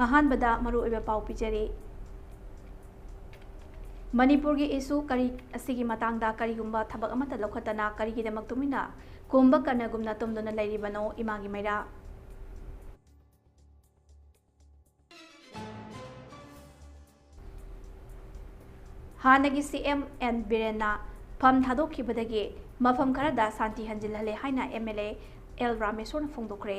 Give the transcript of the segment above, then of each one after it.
अहानबदा मरुओइबा पाउ पिजरी मणिपुर की इशू करी असिगी मतंगदा करीगुंबा थबक अमता लौखतना करीगिदमक तुमिना कुंभ कनगुमना तुमदुना लैरिबनो इमागी मैरा हानगी सीएम एन बिरेना फम थादोखिबदगी मफम खरदा शांति हंजिलहले हाइना एमएलए एल रामेश्वरन फोंदोखरे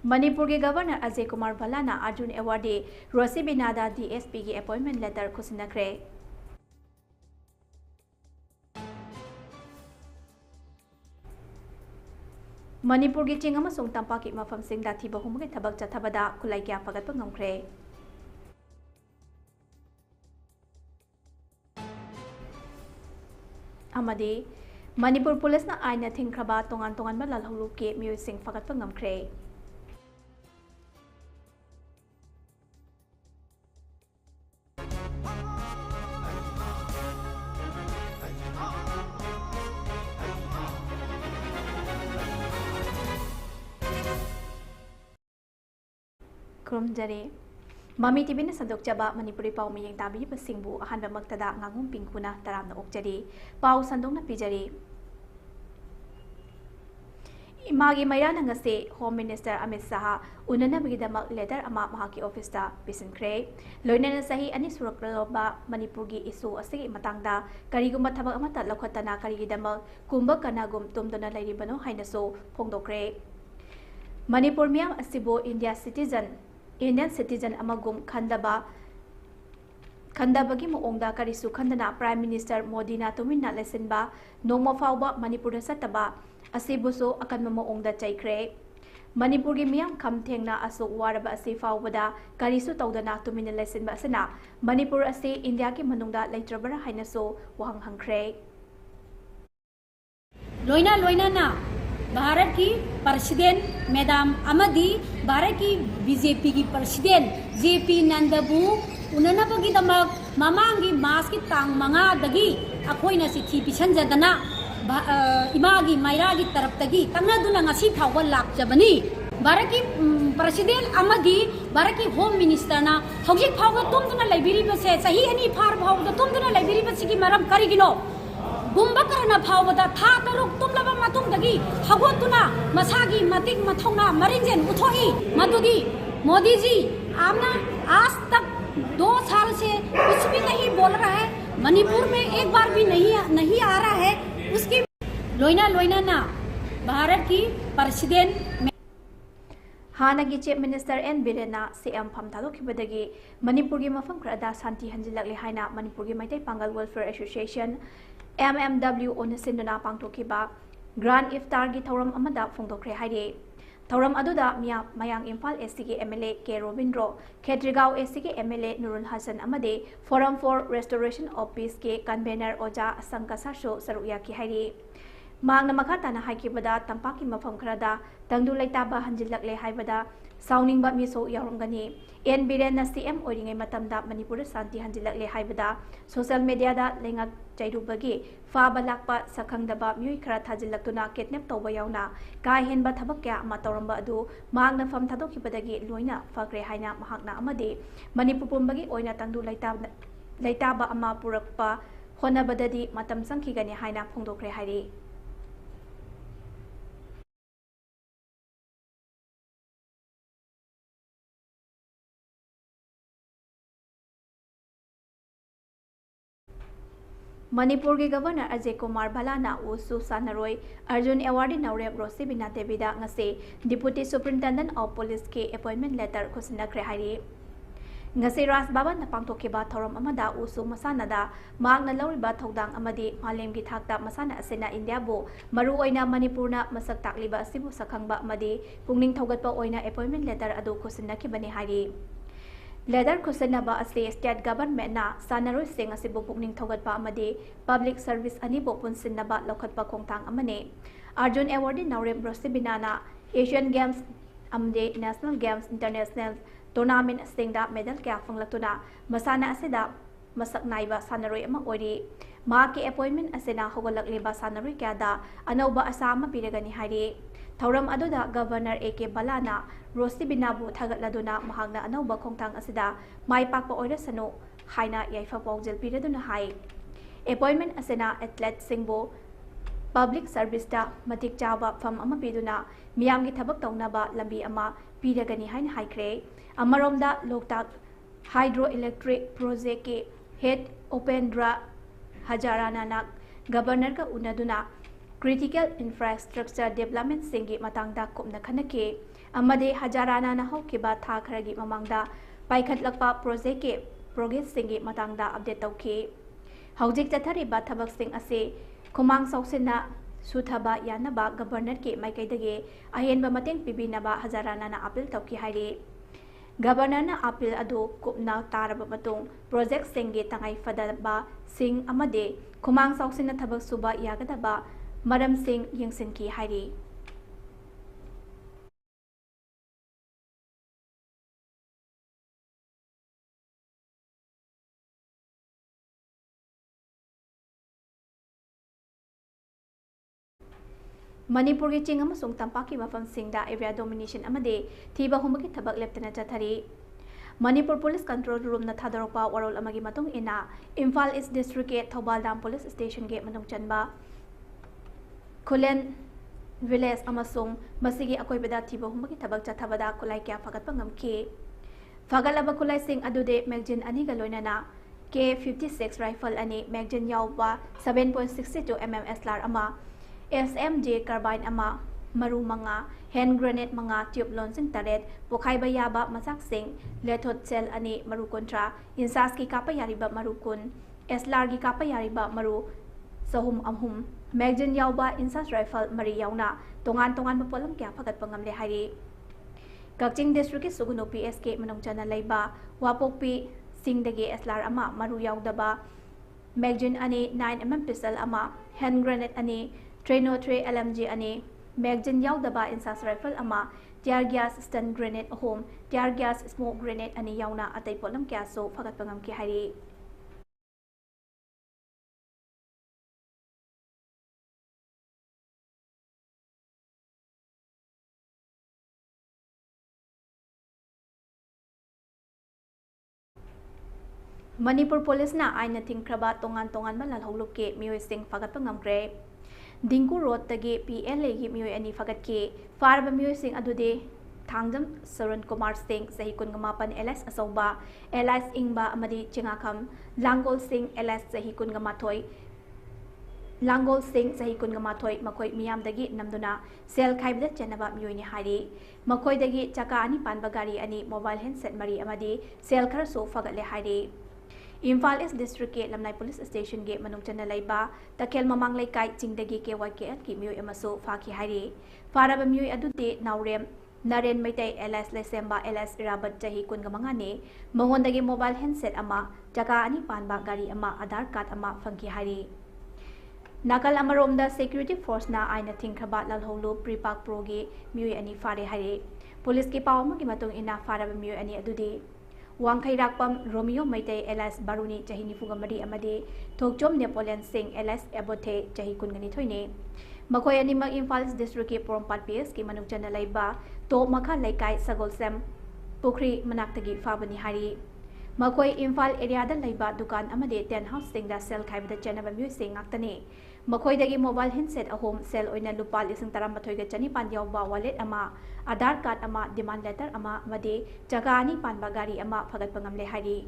मणिपुर के गवर्नर अजय कुमार भल्लाना अर्जुन अवार्डी रोसी बिनादा डीएसपी की अपॉइंटमेंट लेटर खुसिनखरे मणिपुर की चिंग अमसुंग तंपाकी मफमसिंगदा थिबा हुमगे थबक चथबदा खुलाई क्या फगतप ngomkhre amadi मणिपुर पुलिस ना आइना थिंखरबा तोंगान तोंगान बा लालहलु के music फगतप ngomkhre Kromjare Mami TV na sadok jaba Manipuri pau miyeng tabi pasingbu ahan ba magtada ngangum pingkuna taram na okjari pau sandong na pijari Imagi mayana ngase Home Minister Amit Shah unana bigidamak letter ama mahaki office ta pisinkre loinana sahi ani surakloba Manipur gi isu asigi matangda karigumba thabak amata lokhatana karigidamak kumba kanagum tumdona lairibano hainaso phongdokre Manipur miyam asibo Indian citizen amagum khandabagi moongda karisu khandana Prime Minister Modi na tuminna lesenba nongma fawba Manipur da sataba asibuso akanma moongda chaikre Manipur gi miyam kham thengna aso waraba asi fawbada karisu tawdana tuminna lesenba asana Manipur ase India ki manungda leitrabara hainaso wahang hangkre लोइना ना भारत की president madam अमदी Bharat की BJP की president JP नंदबू उननबगी दमक ममांगी मास की तांग मंगा दगी अखोइना सिथि पिसनजदना Imangi मैरागी तरफतगी तंगनादुना ngasi फावबा लाकजबनी Bharat की president अमदी Bharat की home minister ना हौजिक फावगा तुमदुना लाइब्रेरीबसे सही अनि फार फावगा तुमदुना लाइब्रेरीबसिगी मरम करिगिनो गुम्बा करना फावदा था तरुक तुमलबा मतुंगदगी हगोतुना मसागी मतिक मथौना मरिंजेन उथोई मदुगी मोदी जी आपने आज तक 2 साल से कुछ भी नहीं बोल रहा है मणिपुर में एक बार भी नहीं आ रहा है उसकी लोइना ना भारत की प्रेसिडेंट हानगी चीफ मिनिस्टर एन बिरेना सीएम फम थादोखिबदगी मणिपुर की मफम खरदा शांति हंजिलकले हाइना मणिपुर की Meitei Pangal welfare association MMW ओनसिंदुना पांगथोखिबा ग्रांड इफ्तार की थौरम अमदा फोंदोखरे हाइरे थौरम अदुदा मयांग इम्फाल एससी के MLA K Robindro Khetrigao SC के एमएलए नुरुल हसन अमदे forum for restoration of peace के कन्वेनर ओजा संकसाशो सरुया की हाइरे मांगना मखा ताना हाइकिबदा तंपाकी मफम खरदा तंगदु लैताबा हंजिलकले हाइबदा साउनिंगबा मिसो यारंगनी एन बिरेन सीएम ओरिंगे मतमदा मणिपुर शांति हंजिलकले हाइबदा सोशल मीडिया दा लेंगक चैरुबगी फाबा लाकपा सखंगदबा म्युई खरा थाजिलक्तुना किडनैप तौबा याउना का हेनबा थबक क्या अमा तौरंबा अदु मांगना फम थादोखिबदगी लोइना फग्रे हाइना महाकना अमदे मणिपुर पुंबगी ओइना तंगदु लैताबा अमा पुरकपा होनबददी मतम संखिगनी हाइना फोंदोखरे हाइरे मणिपुर के गवर्नर अजय कुमार भल्लाना उसु सानरोय अर्जुन अवार्डी नौरेब रोसी बिना Devida ngase deputy superintendent of police के अपॉइंटमेंट लेटर खुसिनखरे हाइरे ngase राज बाबा न पांगथोखिबा थौरम अमदा उसु मसानादा मांगना लौरिबा थौदांग अमदी मालेम की थाकता मसाना असेना इंडिया बो मरु ओइना मणिपुरना मसक ताकलिबा असिबु सखंगबा अमदी पुंगनिंग थौगतपा ओइना अपॉइंटमेंट लेटर अदु खुसिनखिबने हाइरे लेदर खुसनबा असे स्टेट गवर्नमेंट ना सानरोय सिंह असिबु पुंगनिंग थौगतपा अमदी पब्लिक सर्विस अनिबो पुनसिनबा लौखतपा खोंगथांग अमने अर्जुन अवार्डी नौरेब रोसिबिनाना एशियन गेम्स अमदे नेशनल गेम्स इंटरनेशनल टूर्नामेंट सिंगदा मेडल क्या फंगलक्तुना मसाना असेदा मसक नाइबा सानरोय अमा ओइरी ꯃꯍꯥꯛꯀꯤ ꯑꯦꯄꯣꯏꯟꯃꯦꯟ ꯑꯁꯤꯅ ꯍꯧꯒꯠꯂꯛꯂꯤꯕ ꯁꯥꯟꯅꯔꯣꯏ ꯀꯌꯥꯗ ꯑꯅꯧꯕ ꯑꯁꯥ ꯑꯃ ꯄꯤꯔꯒꯅꯤ ꯍꯥꯏꯔꯤ ꯊꯧꯔꯝ ꯑꯗꯨꯗ ꯒꯕꯔꯅꯔ ꯑꯦ ꯀꯦ ꯕꯂꯥꯅ ꯔꯣꯁꯇꯤꯕꯤꯅꯥꯕꯨ ꯊꯥꯒꯠꯂꯗꯨꯅ ꯃꯍꯥꯛꯅ ꯑꯅꯧꯕ ꯈꯣꯡꯊꯥꯡ ꯑꯁꯤꯗ ꯃꯥꯏ ꯄꯥꯛꯄ ꯑꯣꯏꯔꯁꯅꯨ ꯍꯥꯏꯅ ꯌꯥꯏꯐ ꯄꯥꯎꯖꯦꯜ ꯄꯤꯔꯗꯨꯅ ꯍꯥꯏ ꯑꯦꯄꯣꯏꯟꯃꯦꯟ ꯑꯁꯤꯅ ꯑꯦꯊ꯭ꯂꯦꯠꯁꯤꯡꯕꯨ ꯄꯕ꯭ꯂꯤꯛ ꯁꯔꯚꯤꯁꯇ ꯃꯇꯤꯛ ꯆꯥꯕ ꯐꯝ ꯑꯃ ꯄꯤꯗꯨꯅ ꯃꯤꯌꯥꯝꯒꯤ ꯊꯕꯛ ꯇꯧꯅꯕ ꯂꯝꯕꯤ ꯑꯃ ꯄꯤꯔꯒꯅꯤ ꯍꯥꯏꯅ ꯍꯥꯏꯈ꯭ꯔꯦ ꯑꯃꯔꯣꯝꯗ ꯂꯣꯛꯇꯥꯛ हाइड्रो इलेक्ट्रिक प्रोजेक्ट के हेड उपेंद्र हजाराना गवर्नर का उन्नदुना क्रिटिकल इंफ्रास्ट्रक्चर डेवलपमेंट सिंगी मतांगदा कुमना खनके अमदे हजाराना हौकिबा था खरगी ममांगदा पाइखटलकपा प्रोजेक्ट के प्रोग्रेस सिंगी मतांगदा अपडेट तौखी हौजिक चथरिबा थबक सिंग असे खुमांग सौसिना सुथबा यानबा गवर्नर के माइकैदगे अहेनबा मतेंग पिबिनबा हजाराना अपील तौखी हाइरे गवर्नर अपील अदु कुपना तारब मतुंग प्रोजेक्ट सिंगे तंगाई फदबा सिंग अमदे खुमांग सौसिना थबक सुबा यागदबा मरम सिंग यंगसिनकी हाइरी मणिपुर की चिंग अमसुंग तंपाकी मफमसिंगदा एरिया डोमिनेशन अमदे थीबा हुमकी थबक लेप्तना चथरी मणिपुर पुलिस कंट्रोल रूम न थादरपा वरोल अमगी मतुंग इना इम्फाल ईस्ट डिस्ट्रिक्ट के थौबालदाम पुलिस स्टेशन के मनुंग चनबा खुलेन विलेज अमसुंग मसिगी अकोइबदा थीबा हुमकी थबक चथबदा खुलाई क्या फगतपा ngamki फगलबा खुलाई सिंग अदुदे मैगजीन अनिगा लोइनाना K56 राइफल अनि मैगजीन यावबा 7.62 mm SLR अमा SMJ कार्बाइन अमा मरु मंगा हैंड ग्रेनेड मंगा ट्यूब लॉन्चिंग तरेट पोखाइबा याबा मसाक सिंग लेथोट सेल अनि मरु कोंट्रा इंसास की कापा यारिबा मरु कुन SLR की कापा यारिबा मरु सहुम अमहुम मैगजीन यावबा इंसास राइफल मरी यावना तोंगान तोंगान पोलम क्या फगत पंगमले हाइरी कक्चिंग डिस्ट्रिक्ट के सुगुनो PSK मनों चना लैबा वापोपी सिंगदगे SLR अमा मरु यावदबा मैगजीन अनि 9mm पिस्टल अमा हैंड ग्रेनेड अनि 303 LMG अनि मैगजीन यावदबा इंसास राइफल अमा टियर गैस स्टन ग्रेनेड अहोम टियर गैस स्मोक ग्रेनेड अनि यावना अतै पोलम क्यासो फगत पंगम की हाइरी मणिपुर पुलिस ना आइन थिंख्रबा तोंगान तोंगान लालहौलुप के मियोय सिंग फगत पंगमग्रे दिंकु रोड तगे PLA की मियोय अनि फगत के फारब मियोय सिंग अदुदे थांगजम सरुण कुमार सिंह सही कुनगमापन LS असौबा LS इंगबा अमदी चिंगाखम Langol Singh LS सही कुनगमाथोय लांगोल सिंह सही कुनगमाथोय मखोय मियामदगी नमदुना सेल खाइबदा चेनबा मियोयनि हारी मखोयदगी चका अनि पानबा गाड़ी अनि मोबाइल हैंडसेट मरी अमदी सेल खरसो फगतले हारी इम्फाल ईस्ट डिस्ट्रिक्ट के लमनाई पुलिस स्टेशन के मनुचन लैबा तखेल ममांग लेकाई चिंगदगी के YKL की मियोय अमसो फाकी हाइरी फारब मियोय अदुदे नावरेम नरेन मैतै LS लेसेम्बा LS इराबत चही कुनगमंगाने मंगोंदगी मोबाइल हैंडसेट अमा चका अनि पानबा गाड़ी अमा आधार कार्ड अमा फंकी हाइरी नाकल अमरोमदा सिक्योरिटी फोर्स ना आइन थिंखबा लालहौलु प्रीपाक प्रोगे मियोय अनि फारे हाइरी पुलिस की पाव अमगी मतुंग इना फारब मियोय अनि अदुदे वांखैराकपम रोमियो मैतै LS बारुनी चही निफुगमरी अमदे थोकचोम नेपोलियन सिंह LS एबोथे चही कुनगनी थोइने मखोय अनिमा इम्फाल डिस्ट्रिक्ट के पोरमपाट PS की मनुचन लैबा तो मखा लैकाई सगोलसेम पुखरी मनाक्तगी फाबनी हारी मखोय इम्फाल एरियादा लैबा दुकान अमदे टेन हाउस सिंगदा सेल खाइबदा चेनबा म्यूय सिंग ngaktane मखोयदगी मोबाइल हैंडसेट अहोम सेल ओइना लुपा 13,13 यावबा वालेट अमा आधार कार्ड अमा डिमांड लेटर अमा मदे जगा अनि पानबा गाड़ी अमा फगत पंगमले हारी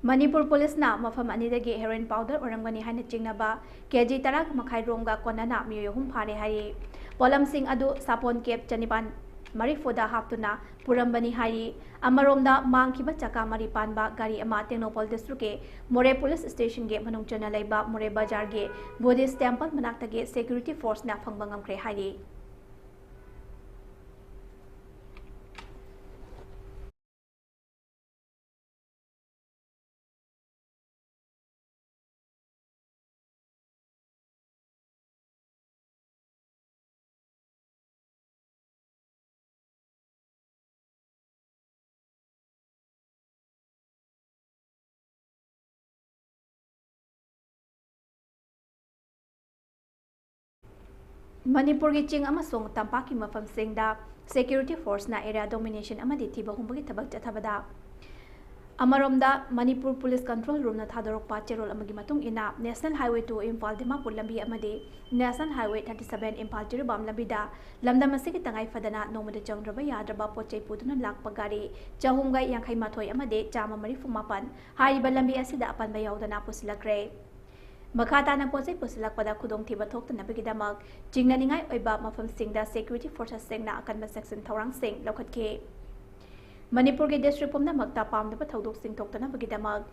मणिपुर पुलिस ना मफम अनिदगी हेरोइन पाउडर ओरंगनी हाइन चिंगनबा KG 10 मखाई रोंगा कोनना मियोहुम फारे हारी पोलम सिंह अदु सापोन केप चनिपान मरीफोदा हापतुना पुरंबनी हारी अमरोमदा मांगखिबा चका मरी पानबा गाड़ी अमा टेक्नोपोल डिस्ट्रिक्ट के मोरे पुलिस स्टेशन के मनुंगचन लैबा मोरे बाजार के बुद्धिस्ट टेंपल मनाक्तगे सिक्योरिटी फोर्स ना फंगबंगमख्रे हारी Manipur ki ching amasung tampaki mafam singda security force na area domination amadi thiba humbagi thabak chathabada Amaromda Manipur Police Control Room na thadorokpa cherol amagi matung ina National Highway 2 Impal Dimapur lambi amadi National Highway 37 Impal Jirubam lambida lamdam asigi tangai fadana nomada changraba yadraba pochai puduna lakpa gari chahumga yankhai mathoi amadi chama mari fumapan hariba lambi asida apanba yaudana pusilakre Makata na pochai pusilakpada khudong thiba thokta nabigidamak jingnaningai oiba mafam singda security forces singna akanba section thorang sing lokhatke Manipur ke district pumna magta pamda pathodok sing toktana bagidamag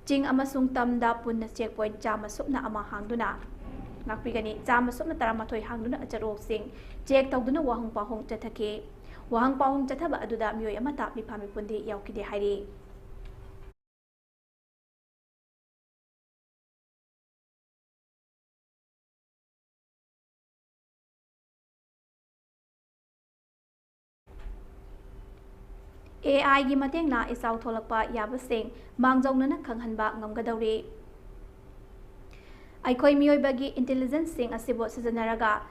ching amasung tamda punna checkpoint chama supna ama hangduna ngakpigani chama supna taramathoi hangduna acharok sing check tawduna wahang pahong chathake wahang pahong chathaba aduda mioi amata mifami pundi yaukide hairi AI gi mateng na isau tholakpa yabasing mangjongna khanghanba ngamgadawri Aikhoi miyoibagi intelligence sing asibo sijanaraga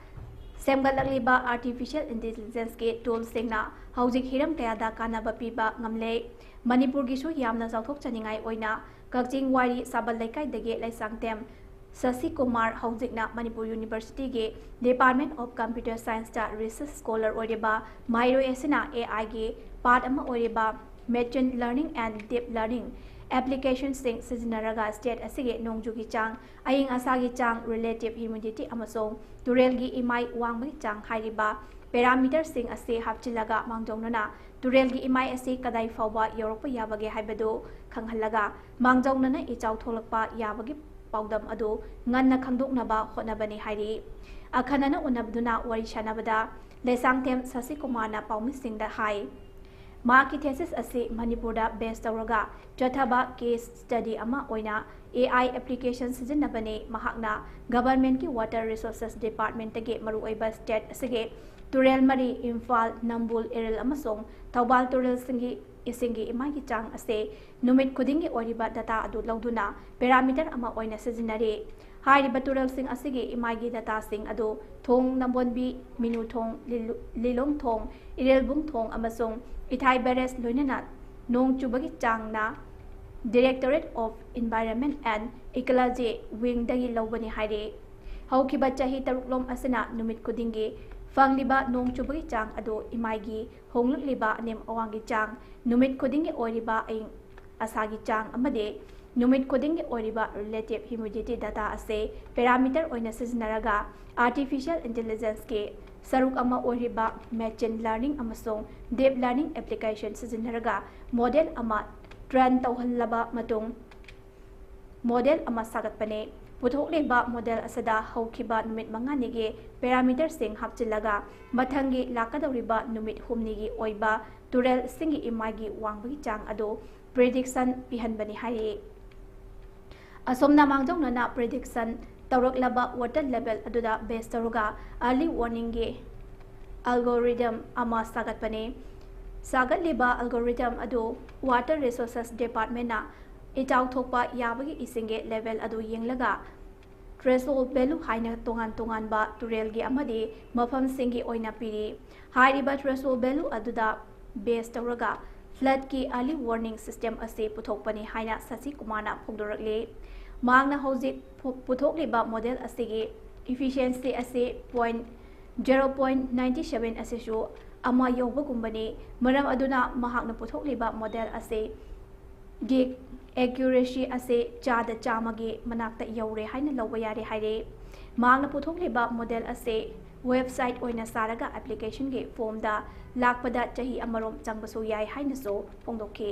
semgalakliba artificial intelligence ke tool singna haujik hiram kayada kanaba piba ngamle Manipur gi su yamna chawthok chaningai oina kakjing wari sabal laikai dage laisangtem Sasi Kumar haujikna Manipur University ge Department of Computer Science ta research scholar oriba Mairo esina AI ge part ama oriba machine learning and deep learning application sing sizinaraga state asige nongjugi chang aying asagi chang relative humidity amasong turel gi imai wangbai chang hairiba parameter sing ase hapchilaga mangjongnana turel gi imai ase kadai fawba yorokpa yabage haibado khanghallaga mangjongnana ichau tholakpa yabage paudam adu nganna khangdoknaba hotnabani hairi akhanana unabduna wari shanabada lesangtem Sasi Kumar na paumisingda hai Maki thesis ase Manipurda based tawraga chathaba case study ama oina AI application sizinabane mahakna government ki water resources department tege maru oiba state asige turel mari Imphal Nambul Erel amasong Thawbal turel isingi imagi chang ase numit khudingi oriba data adu lauduna parameter ama oina sizinare hairiba turel sing asige imagi data sing adu thong nambonbi minu thong lilong thong irelbung thong amasong Ithai Beres loinana nong chubagi changna Directorate of Environment and Ecology wing dagi lawbani haire haukiba chahi taruklom asana numit kudingi fangliba nong chubagi chang ado imaigi honglukliba nem awangi chang numit kudingi oriba aing asagi chang amade numit kudingi oriba relative humidity data ase parameter oina sizinaraga artificial intelligence ke saruk ama oriba machine learning amasong deep learning application sizinaraga model ama train tawhallaba matung model ama sagatpane puthokliba model asada haukiba numit manganige parameter sing hapchilaga mathangi lakadawriba numit humnigi oiba turel singi imagi wangbagi chang ado prediction pihanbani haye asomna mangjongna prediction tawraklaba water level aduda base taruga early warning ge algorithm ama sagatpane sagatliba algorithm adu water resources department na itaw thokpa yabagi isinge level adu yenglaga threshold value haina tongan ba turel gi amadi mafam singi oina piri hairiba threshold value aduda base tawraga flood ki early warning system ase puthokpani haina Sasi Kumar na phongdorakle mangna hojik puthokliba model asigi efficiency ase 0.97 asesu ama yoba gumbani maram aduna mahakna puthokliba model ase gi accuracy ase chada chamagi manakta yaure haina lawba yare haire mangna puthokliba model ase website oina saraga application ge form da lakpada chahi amarom changbasu yai haina so phongdokhe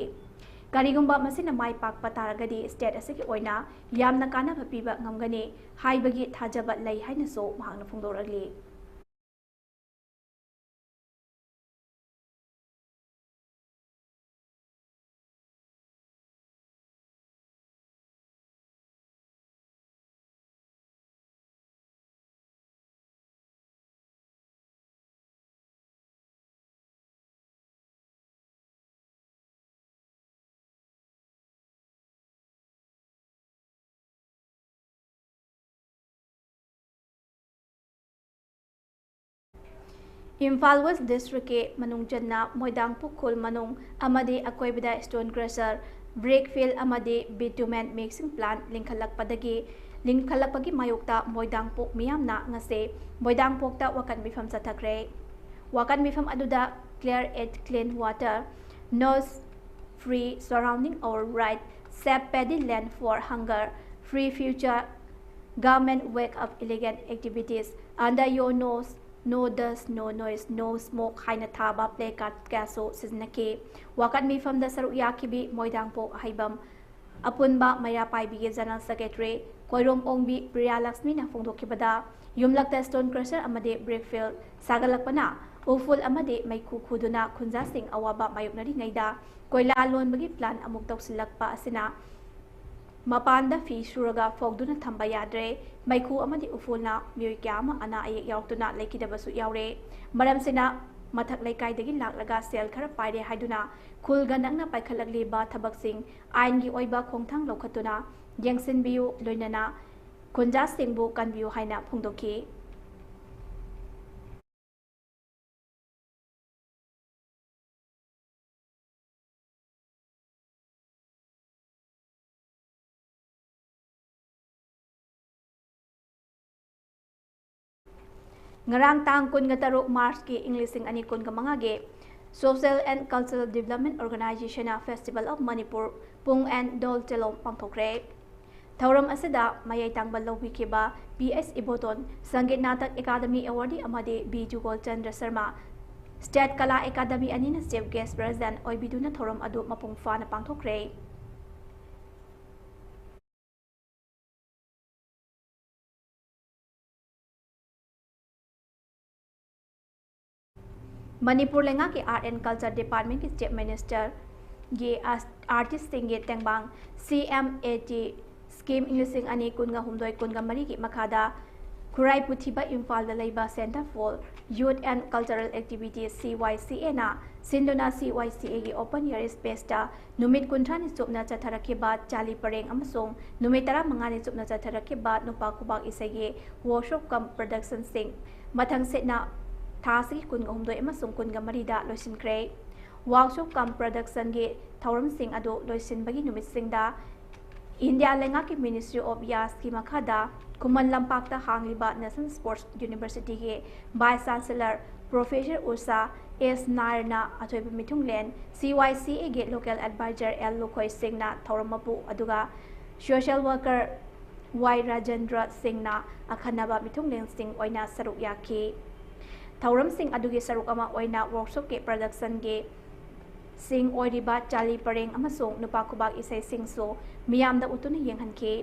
Karigumba masina mai pakpa taragadi state asiki oina yamna kanaba piba ngamgani haibagi thajaba lei haina so mahakna phongdoragli Imphal West District ke manung janna moidang pukhul manung amadi akoibida stone crusher brick fill amadi bitumen mixing plant lingkhalakpagi mayokta moidang pok miyamna ngase moidang pokta wakan mifam sathakre wakan mifam aduda clear and clean water noise free surrounding our right safe paddy land for hunger free future government wake up elegant activities under your nose no dust, no noise, no smoke, haina thaba play card kaso siznake. Wakat mi from the saru yakibi moidang po haibam. Apunba maya pai bigi general secretary koirom ongbi Priya Lakshmi na fongdo kibada. Yumlak the stone crusher amade brickfield sagalakpana. Uful amade may kukuduna kunza sing awaba mayok na ngaida. Koila alon bagi plan amuk taw silakpa asina. Mapanda fi suraga fogduna thamba yadre maiku amadi ufulna mioi kyama ana ayek yautuna lekidabasu yaure maram sina mathak laikai dagi laklaga sel khara paire haiduna khulga nangna paikhalakli ba thabak sing ain gi oiba khongthang lokhatuna yengsin biu loinana kunja singbu kanbiu haina phungdoki Ngarang tang kun nga taruk March ki Englising ani kun kamanga ge Social and Cultural Development Organization Festival of Manipur pung and dol telom pangthokre Thauram asida mayai tangbal lobi kiba PS Iboton Sangit Natak Academy Awardee amade B Jugol Chandra Sharma State Kala Academy ani na chief guest president oibiduna thoram adu mapung fa na pangthokre Manipur lenga के art and culture department के chief minister ये artist सिंगे तेंगबांग CMAT scheme इंग्लिशिंग अनी कुनगा हुमदोय कुनगा मरी की मखादा खुराई पुथिबा इम्फाल दा लेबा centre for youth and cultural activities CYCA ना सिंदोना CYCA की ओपन एयर स्पेस ता नुमित कुंथानी चुपना चथरके बाद चाली परेंग अमसोंग नुमित तरा मंगानी चुपना चथरके बाद नुपा कुबाक इसेगे वर्कशॉप कम प्रोडक्शन सिंग मथंग सेना थासी कुन गहुमदोय अमसुंग कुन गमरीदा लोइसिनख्रे वर्कशॉप कम प्रोडक्शन गे थौरम सिंग अदो लोइसिनबगी नुमित सिंगदा इंडिया लेंगा की मिनिस्ट्री ऑफ यास की मखादा कुमन लंपाकता हांगलिबा नेशनल स्पोर्ट्स यूनिवर्सिटी के vice chancellor professor Usha S नायरना अथोइब मिथुंगलेन CYCA गे लोकल एडवाइजर एल लोखोय सिंगना थौरमपु अदुगा सोशल वर्कर वाई राजेंद्र सिंगना अखनबा मिथुंगलेन सिंग ओइना सरुक याखी थौरम सिंग अदुगे सरुक अमा ओइना वर्कशॉप के प्रोडक्शन गे सिंग ओइरिबा चाली परेंग अमसोंग नुपा कुबाक इसै सिंगसो मियामदा उतुन येंगहनखे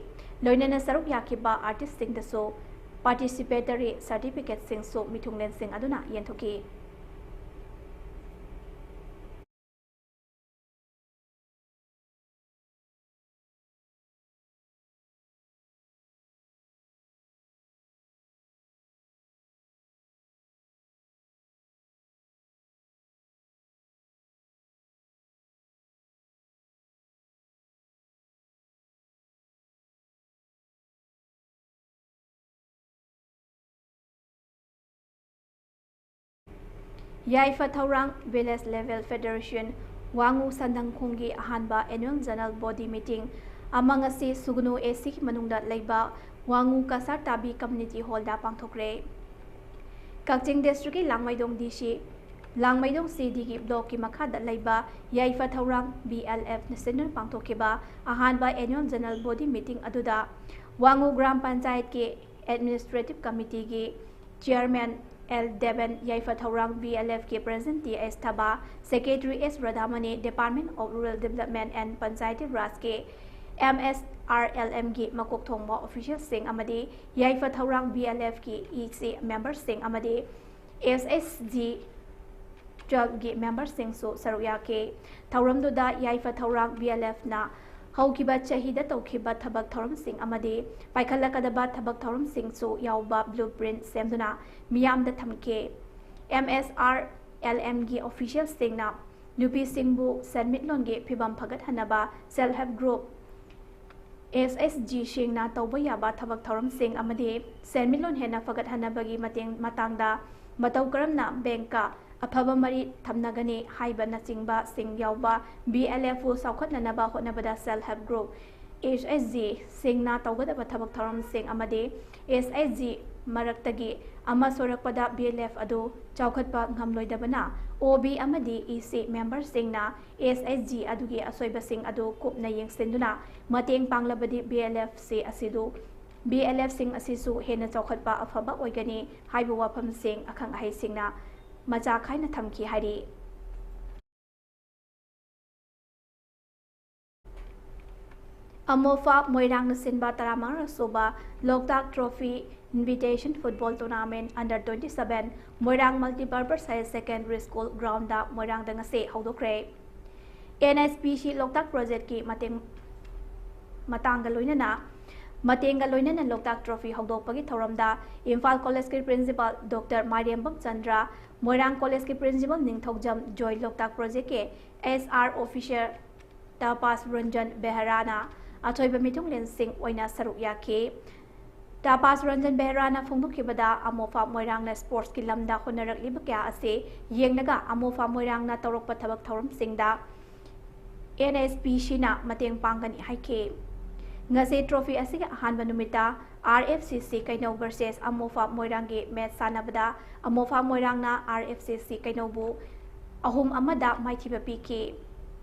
लोइनना सरुक याखिबा आर्टिस्ट सिंगदसो पार्टिसिपेटरी सर्टिफिकेट सिंगसो मिथुंगलेन सिंग अदुना येंथोकी Yaifa Thaurang Village Level Federation Wangu Sandangkhonggi ahanba annual general body meeting amang asi Sugnu AC manungda leiba Wangu Kasar Tabi Community Hall da pangthokre Kakching District ki Langmaidong DC Langmaidong CD ki block ki makhada leiba Yaifa Thaurang BLF national pangthokiba ahanba annual general body meeting aduda Wangu Gram Panchayat ke administrative committee ki chairman L. Devan Yaifa Thaurang BLF के President T.S. Thaba, Secretary S. Radhamani, Department of Rural Development and Panchayati Raj के MSRLM के Makok Thongba Official Singh Amadi, Yaifa Thaurang BLF के EC Member Singh Amadi, SSG 12 के Member Singh So Saruya के Thauram Duda Yaifa Thaurang BLF na Haukiba Chahida Tokiba Tabak Thorum Singh Amadi, Paikalakadaba Tabak Thorum Singh So Yauba Blueprint Semduna, Miyam the Tamke, MSRLM Gi Official Singh na, Nupi Singbu, Sanmit Longe, Pibam Pagat Hanaba, Self Help Group, SSG Singh na Taubayaba Tabak Thorum Singh Amadi, Sanmit Lon Hena Fagat Hanabagi Matang Matangda, matau karamna banka afaba mari thamnagani haiba nachingba sing yawba BLF saukhatnanaba hotnabada self help group SSG singna tawgadaba thabak tharam sing amade SSG maraktagi ama sorakpada BLF adu chaukhatpa ngamloidabana OB amadi EC member singna SSG adugi asoiba sing adu kupna yengsinduna mateng panglabadi BLF se asidu BLF sing asisu hena chaukhatpa afaba oigani haibu wafam sing akhang ahai singna macha khaina thamki hari Amofa Moirang Nasinba Taramara Soba Loktak Trophy Invitation Football Tournament Under 27 Moirang Multipurpose Higher Secondary School Ground da Moirang Dangase Haudokre NSPC Loktak Project ki Matanga Loinana Loktak Trophy Haudopagi Thoramda Imphal College ki Principal Dr. Mariambam Chandra Moirang College ki Principal Ningthogjam Joy Loktak Project ke SR Officer Tapas Ranjan Beharana Atoiba mitung lensing oina saruk yake Tapas Ranjan Beharana phongdokibada Amofa Moirangna sports ki lamda honarak libakya ase yengnaga Amofa Moirangna tawrokpa thabak thoram singda NSPC na mateng pangani haike ngase trophy asiga ahanba numita RFCC kaino versus Amofa Moirangi match sanabada Amofa Moirangna RFCC kainobu ahum amada maithiba piki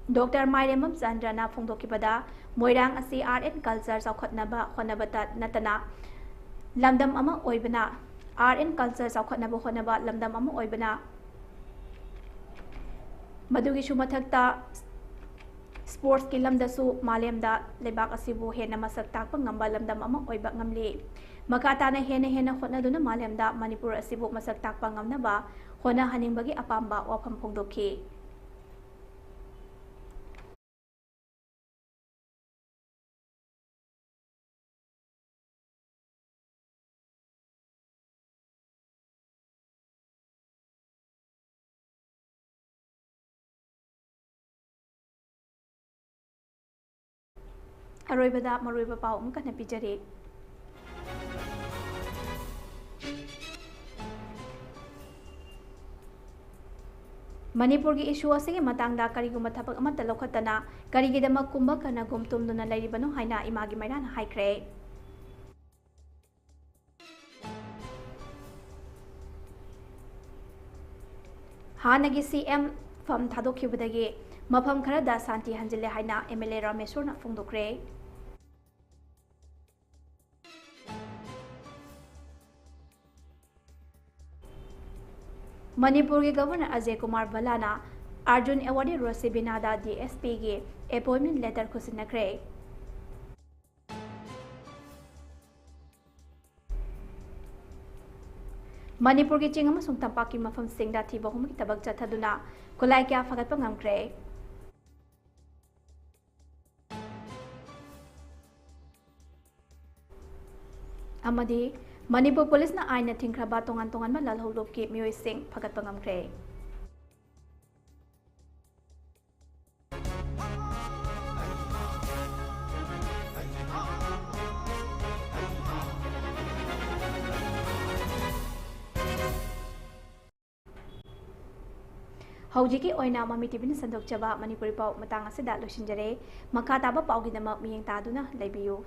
Dr. Mariambam Chandrana phongdokibada Moirang asi art and culture saukhatnaba honabata natana lamdam ama oibana art and culture saukhatnaba honaba lamdam ama oibana madugi sumathakta sports ki lamdasu malemda lebak asibu hena masak takpa ngamba lamdam ama oiba ngamli makatana hena hotnaduna malemda Manipur asibu masak takpa ngamnaba hona haningbagi apamba wafam phongdokhi Aroibada maroiba pau amka na pijari Manipur gi issue asigi matangda kariguma thabak amata lokhatana karigidama kumba kana gumtumduna lairibanu haina imagi mairana haikre Hanagi CM fam thadokibadagi mafam kharada santi hanjile haina MLA Rameshwarna phongdokre Manipur के governor Ajay Kumar भलाना Arjun awardee रोसी बिनादा DSP के appointment letter खुसिनखरे मणिपुर की चिंग अमसुंग तंपाक की मफम सिंगदा थीबा हुम की तबक चथदुना खुलाई क्या फगत पंगमखरे अमदी Manipur Police na aina thingkraba tongan ma lalholop ki miyoi sing phagat pangamkre Haujiki oina Mami TV na sandok chaba Manipuri pau matang asida losinjare makha taba pau gi dama miyeng ta duna laibiyu